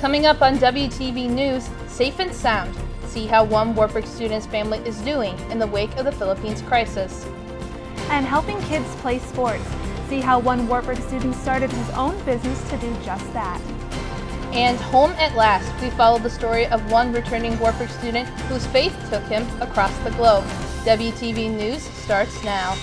Coming up on WTV News, Safe and Sound. See how one Wartburg student's family is doing in the wake of the Philippines crisis. And helping kids play sports. See how one Wartburg student started his own business to do just that. And home at last, we follow the story of one returning Wartburg student whose faith took him across the globe. WTV News starts now.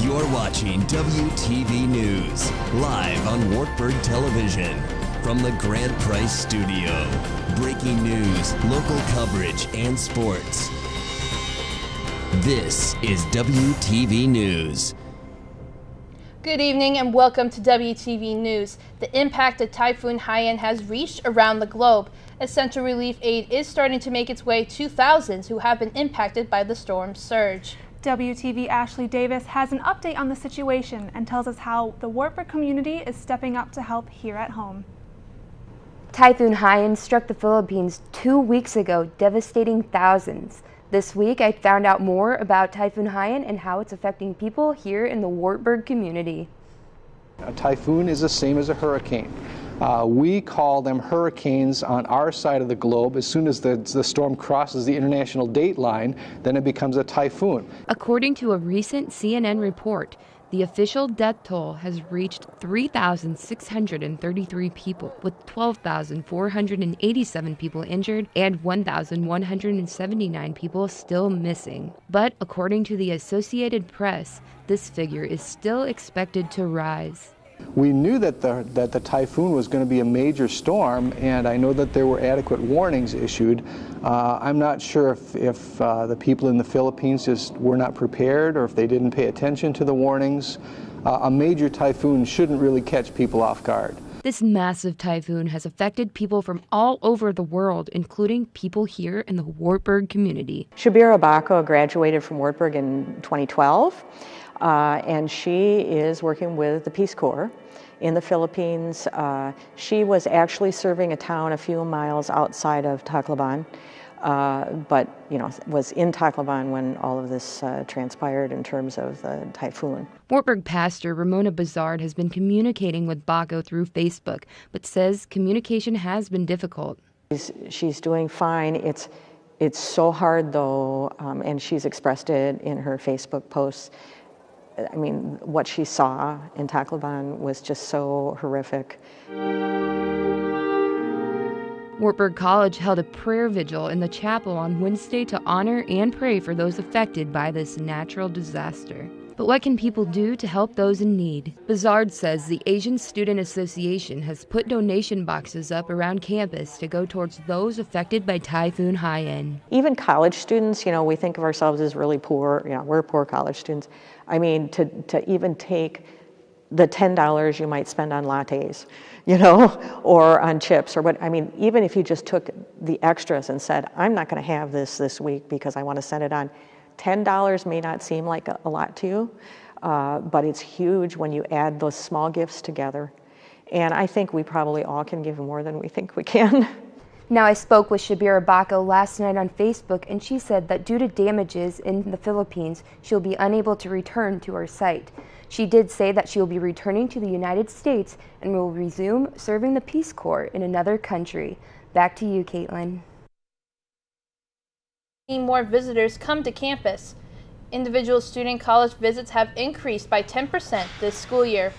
You're watching WTV News, live on Wartburg Television. From the Grant Price Studio. Breaking news, local coverage, and sports. This is WTV News. Good evening and welcome to WTV News. The impact of Typhoon Haiyan has reached around the globe. Essential relief aid is starting to make its way to thousands who have been impacted by the storm's surge. WTV Ashley Davis has an update on the situation and tells us how the Wartburg community is stepping up to help here at home. Typhoon Haiyan struck the Philippines 2 weeks ago, devastating thousands. This week, I found out more about Typhoon Haiyan and how it's affecting people here in the Wartburg community. A typhoon is the same as a hurricane. We call them hurricanes on our side of the globe. As soon as the storm crosses the international date line, then it becomes a typhoon. According to a recent CNN report, the official death toll has reached 3,633 people, with 12,487 people injured and 1,179 people still missing. But according to the Associated Press, this figure is still expected to rise. We knew that the typhoon was going to be a major storm, and I know that there were adequate warnings issued. I'm not sure if the people in the Philippines just were not prepared or if they didn't pay attention to the warnings. A major typhoon shouldn't really catch people off guard. This massive typhoon has affected people from all over the world, including people here in the Wartburg community. Shabira Abaco graduated from Wartburg in 2012. And she is working with the Peace Corps in the Philippines. She was actually serving a town a few miles outside of Tacloban, but was in Tacloban when all of this transpired in terms of the typhoon. Wartburg pastor Ramona Bazard has been communicating with Baco through Facebook, but says communication has been difficult. She's doing fine. It's so hard though, and she's expressed it in her Facebook posts. I mean, what she saw in Tacloban was just so horrific. Wartburg College held a prayer vigil in the chapel on Wednesday to honor and pray for those affected by this natural disaster. But what can people do to help those in need? Bazard says the Asian Student Association has put donation boxes up around campus to go towards those affected by Typhoon Haiyan. Even college students, we think of ourselves as really poor, we're poor college students. I mean, to even take the $10 you might spend on lattes, or on chips, or what, even if you just took the extras and said, I'm not going to have this week because I want to send it on, $10 may not seem like a lot to you, but it's huge when you add those small gifts together. And I think we probably all can give more than we think we can. Now, I spoke with Shabira Baco last night on Facebook, and she said that due to damages in the Philippines, she'll be unable to return to her site. She did say that she will be returning to the United States and will resume serving the Peace Corps in another country. Back to you, Caitlin. More visitors come to campus. Individual student college visits have increased by 10% this school year.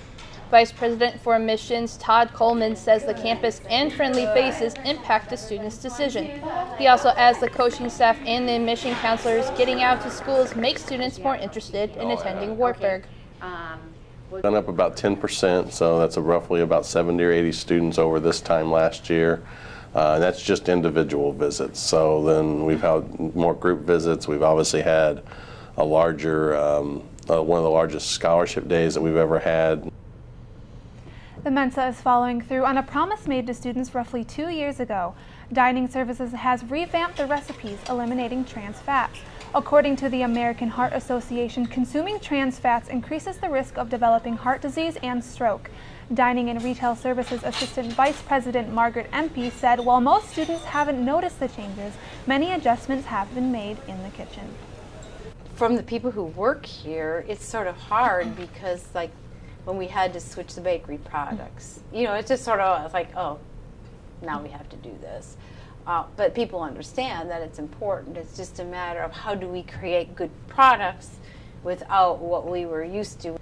Vice President for Admissions Todd Coleman says the campus and friendly faces impact the students' decision. He also adds the coaching staff and the admission counselors getting out to schools make students more interested in attending Wartburg. Gone up about 10%, so that's roughly about 70 or 80 students over this time last year. And that's just individual visits. So then we've had more group visits. We've obviously had a larger, one of the largest scholarship days that we've ever had. The Mensa is following through on a promise made to students roughly 2 years ago. Dining Services has revamped the recipes, eliminating trans fats. According to the American Heart Association, consuming trans fats increases the risk of developing heart disease and stroke. Dining and Retail Services Assistant Vice President Margaret Empey said while most students haven't noticed the changes, many adjustments have been made in the kitchen. From the people who work here, it's sort of hard because when we had to switch the bakery products. You know, it's just sort of, it's like, oh, now we have to do this. But people understand that it's important. It's just a matter of how do we create good products without what we were used to.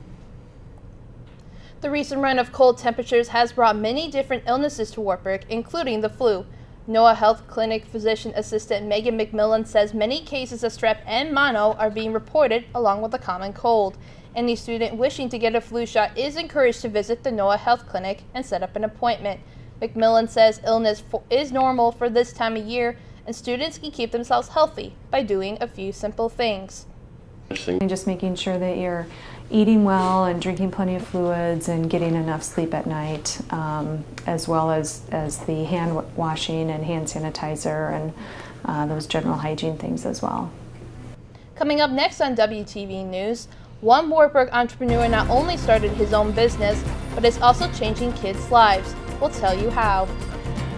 The recent run of cold temperatures has brought many different illnesses to Wartburg, including the flu. NOAA Health Clinic physician assistant Megan McMillan says many cases of strep and mono are being reported along with a common cold. Any student wishing to get a flu shot is encouraged to visit the NOAA Health Clinic and set up an appointment. McMillan says illness is normal for this time of year and students can keep themselves healthy by doing a few simple things. And just making sure that you're eating well and drinking plenty of fluids and getting enough sleep at night, as well as the hand washing and hand sanitizer and those general hygiene things as well. Coming up next on WTV News, one Wartburg entrepreneur not only started his own business, but is also changing kids' lives. We'll tell you how.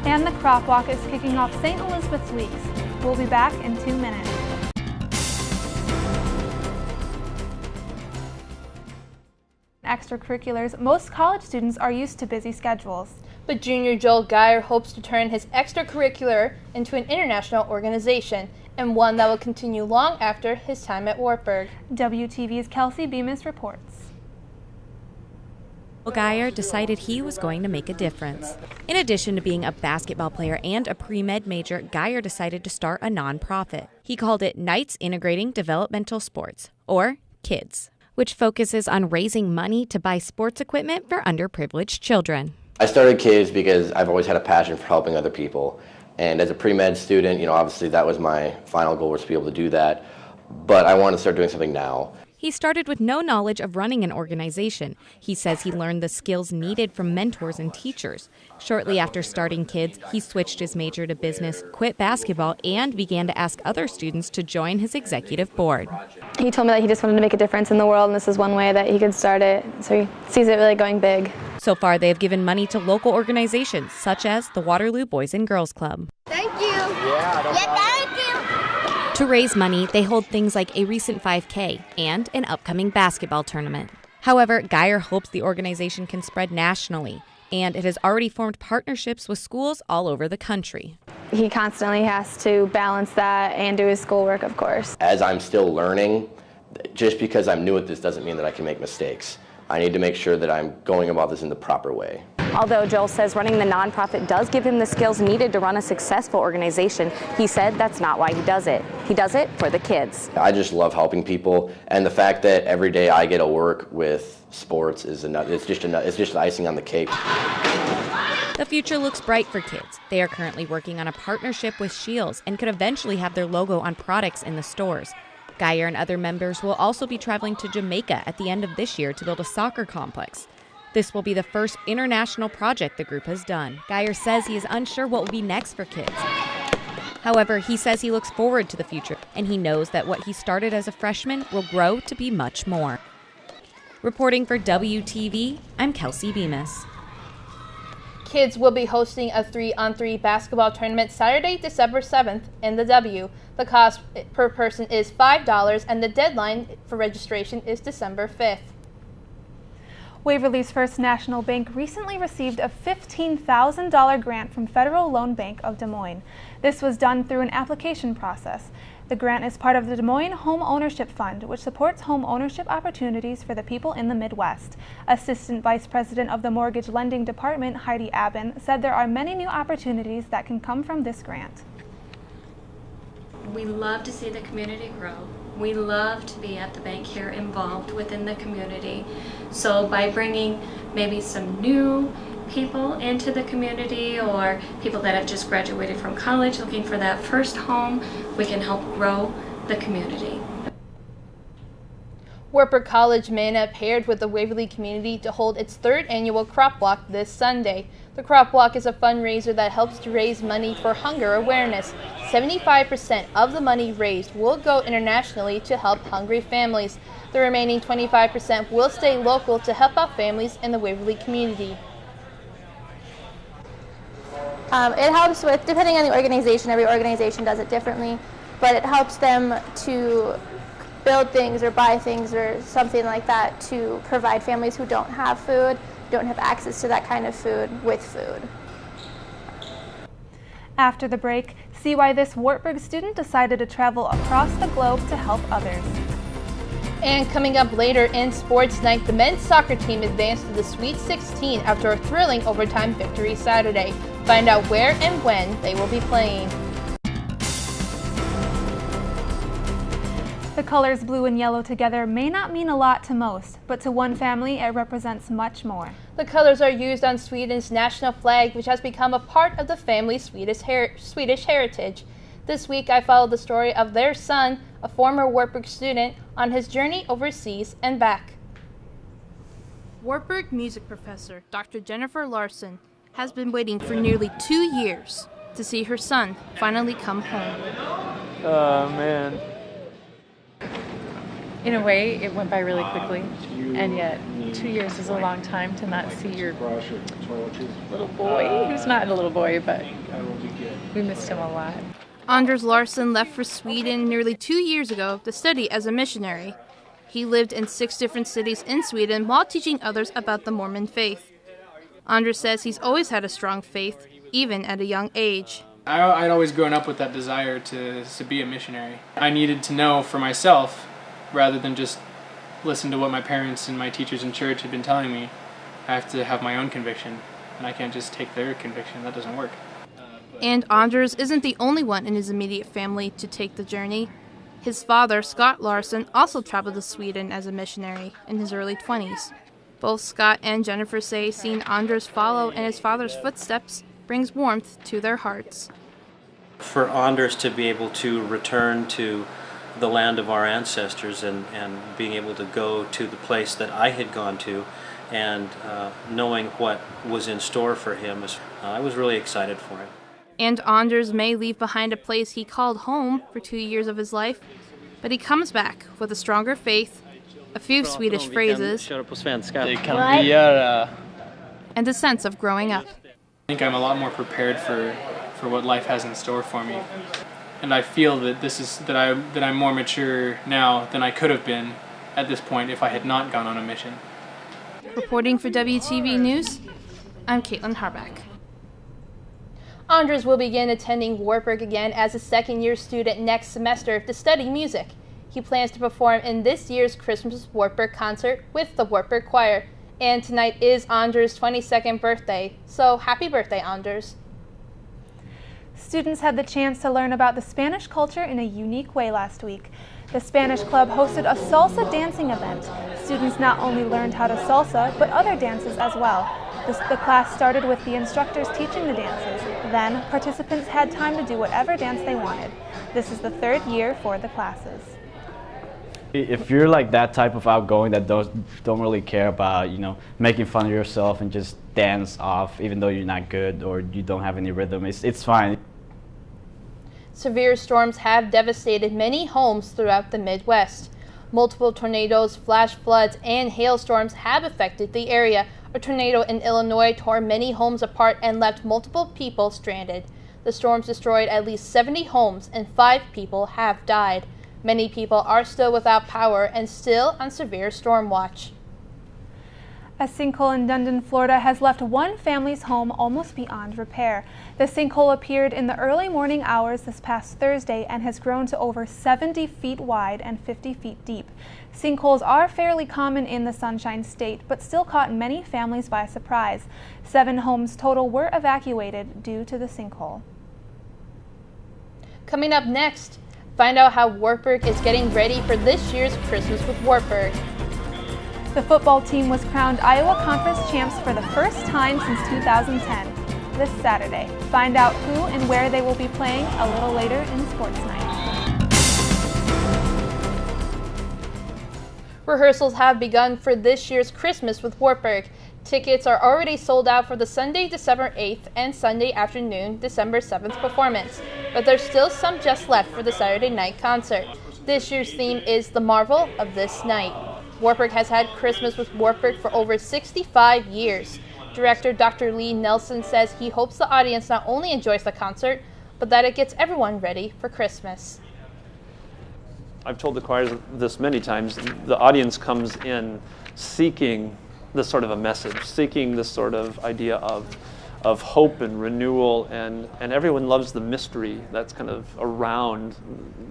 And the crop walk is kicking off St. Elizabeth's Weeks. We'll be back in 2 minutes. Extracurriculars, most college students are used to busy schedules. But junior Joel Geyer hopes to turn his extracurricular into an international organization, and one that will continue long after his time at Wartburg. WTV's Kelsey Bemis reports. Geyer decided he was going to make a difference. In addition to being a basketball player and a pre-med major, Geyer decided to start a nonprofit. He called it Knights Integrating Developmental Sports, or KIDS, which focuses on raising money to buy sports equipment for underprivileged children. I started KIDS because I've always had a passion for helping other people. And as a pre-med student, obviously that was my final goal, was to be able to do that. But I wanted to start doing something now. He started with no knowledge of running an organization. He says he learned the skills needed from mentors and teachers. Shortly after starting KIDS, he switched his major to business, quit basketball, and began to ask other students to join his executive board. He told me that he just wanted to make a difference in the world, and this is one way that he could start it. So he sees it really going big. So far, they have given money to local organizations, such as the Waterloo Boys and Girls Club. Thank you. Thank you. To raise money, they hold things like a recent 5K and an upcoming basketball tournament. However, Geyer hopes the organization can spread nationally, and it has already formed partnerships with schools all over the country. He constantly has to balance that and do his schoolwork, of course. As I'm still learning, just because I'm new at this doesn't mean that I can make mistakes. I need to make sure that I'm going about this in the proper way. Although Joel says running the nonprofit does give him the skills needed to run a successful organization, he said that's not why he does it. He does it for the kids. I just love helping people, and the fact that every day I get to work with sports is it's just icing on the cake. The future looks bright for KIDS. They are currently working on a partnership with Shields and could eventually have their logo on products in the stores. Geyer and other members will also be traveling to Jamaica at the end of this year to build a soccer complex. This will be the first international project the group has done. Geyer says he is unsure what will be next for KIDS. However, he says he looks forward to the future, and he knows that what he started as a freshman will grow to be much more. Reporting for WTV, I'm Kelsey Bemis. KIDS will be hosting a 3-on-3 basketball tournament Saturday, December 7th in the W. The cost per person is $5, and the deadline for registration is December 5th. Waverly's First National Bank recently received a $15,000 grant from Federal Loan Bank of Des Moines. This was done through an application process. The grant is part of the Des Moines Home Ownership Fund, which supports home ownership opportunities for the people in the Midwest. Assistant Vice President of the Mortgage Lending Department, Heidi Aben, said there are many new opportunities that can come from this grant. We love to see the community grow. We love to be at the bank here involved within the community. So by bringing maybe some new people into the community or people that have just graduated from college looking for that first home, we can help grow the community. Wartburg College Mana paired with the Waverly community to hold its 3rd annual Crop Walk this Sunday. The Crop Walk is a fundraiser that helps to raise money for hunger awareness. 75% of the money raised will go internationally to help hungry families. The remaining 25% will stay local to help out families in the Waverly community. It helps with, depending on the organization, every organization does it differently, but it helps them to build things or buy things or something like that to provide families who don't have food, don't have access to that kind of food with food. After the break, see why this Wartburg student decided to travel across the globe to help others. And coming up later in Sports Night, the men's soccer team advanced to the Sweet 16 after a thrilling overtime victory Saturday. Find out where and when they will be playing. The colors blue and yellow together may not mean a lot to most, but to one family it represents much more. The colors are used on Sweden's national flag, which has become a part of the family's Swedish heritage. This week I followed the story of their son, a former Wartburg student, on his journey overseas and back. Wartburg music professor Dr. Jennifer Larson has been waiting for nearly 2 years to see her son finally come home. Oh, man. In a way, it went by really quickly, and yet 2 years is a long time to not see your little boy, who's not a little boy, but we missed him a lot. Anders Larsson left for Sweden nearly 2 years ago to study as a missionary. He lived in 6 different cities in Sweden while teaching others about the Mormon faith. Anders says he's always had a strong faith, even at a young age. I'd always grown up with that desire to be a missionary. I needed to know for myself, rather than just listen to what my parents and my teachers in church had been telling me. I have to have my own conviction, and I can't just take their conviction. That doesn't work. And Anders isn't the only one in his immediate family to take the journey. His father, Scott Larsson, also traveled to Sweden as a missionary in his early 20s. Both Scott and Jennifer say seeing Anders follow in his father's footsteps brings warmth to their hearts. For Anders to be able to return to the land of our ancestors and being able to go to the place that I had gone to and knowing what was in store for him, I was really excited for him. And Anders may leave behind a place he called home for 2 years of his life, but he comes back with a stronger faith, a few Swedish phrases, and a sense of growing up. I think I'm a lot more prepared for what life has in store for me. And I feel that I'm more mature now than I could have been at this point if I had not gone on a mission. Reporting for WTV News, I'm Caitlin Harback. Anders will begin attending Wartburg again as a second-year student next semester to study music. He plans to perform in this year's Christmas Wartburg concert with the Wartburg Choir. And tonight is Anders' 22nd birthday, so happy birthday, Anders. Students had the chance to learn about the Spanish culture in a unique way last week. The Spanish Club hosted a salsa dancing event. Students not only learned how to salsa, but other dances as well. The class started with the instructors teaching the dances. Then, participants had time to do whatever dance they wanted. This is the 3rd year for the classes. If you're like that type of outgoing that don't really care about, making fun of yourself and just dance off even though you're not good or you don't have any rhythm, it's fine. Severe storms have devastated many homes throughout the Midwest. Multiple tornadoes, flash floods, and hailstorms have affected the area. A tornado in Illinois tore many homes apart and left multiple people stranded. The storms destroyed at least 70 homes and 5 people have died. Many people are still without power and still on severe storm watch. A sinkhole in Dundon, Florida has left one family's home almost beyond repair. The sinkhole appeared in the early morning hours this past Thursday and has grown to over 70 feet wide and 50 feet deep. Sinkholes are fairly common in the Sunshine State, but still caught many families by surprise. 7 homes total were evacuated due to the sinkhole. Coming up next, find out how Wartburg is getting ready for this year's Christmas with Wartburg. The football team was crowned Iowa Conference champs for the first time since 2010, this Saturday. Find out who and where they will be playing a little later in Sports Night. Rehearsals have begun for this year's Christmas with Wartburg. Tickets are already sold out for the Sunday, December 8th and Sunday afternoon, December 7th performance, but there's still some just left for the Saturday night concert. This year's theme is The Marvel of This Night. Wartburg has had Christmas with Wartburg for over 65 years. Director Dr. Lee Nelson says he hopes the audience not only enjoys the concert, but that it gets everyone ready for Christmas. I've told the choirs this many times, the audience comes in seeking this sort of a message, seeking this sort of idea of hope and renewal, and everyone loves the mystery that's kind of around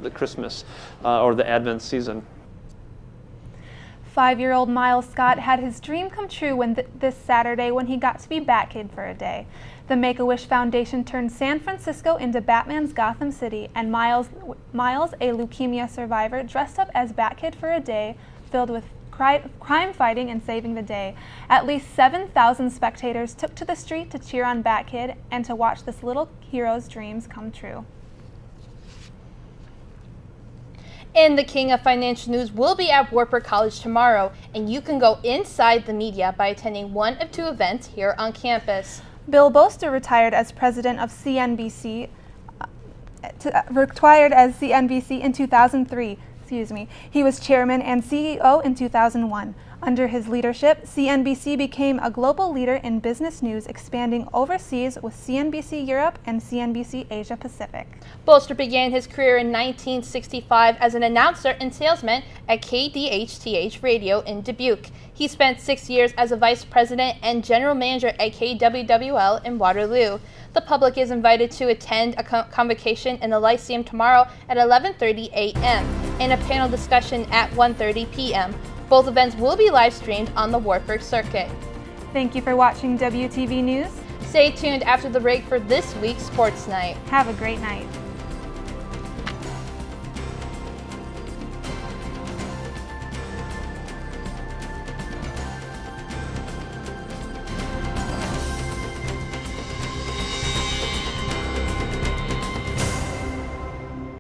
the Christmas or the Advent season. 5-year-old Miles Scott had his dream come true this Saturday when he got to be Bat-Kid for a day. The Make-A-Wish Foundation turned San Francisco into Batman's Gotham City, and Miles, a leukemia survivor, dressed up as Bat-Kid for a day filled with crime fighting and saving the day. At least 7,000 spectators took to the street to cheer on Bat-Kid and to watch this little hero's dreams come true. And the king of financial news will be at Wartburg College tomorrow, and you can go inside the media by attending one of 2 events here on campus. Bill Boster retired as president of CNBC in 2003. He was chairman and CEO in 2001. Under his leadership, CNBC became a global leader in business news, expanding overseas with CNBC Europe and CNBC Asia Pacific. Bolster began his career in 1965 as an announcer and salesman at KDHTH Radio in Dubuque. He spent 6 years as a vice president and general manager at KWWL in Waterloo. The public is invited to attend a convocation in the Lyceum tomorrow at 11:30 a.m. and a panel discussion at 1:30 p.m. Both events will be live streamed on the Wartburg Circuit. Thank you for watching WTV News. Stay tuned after the break for this week's Sports Night. Have a great night.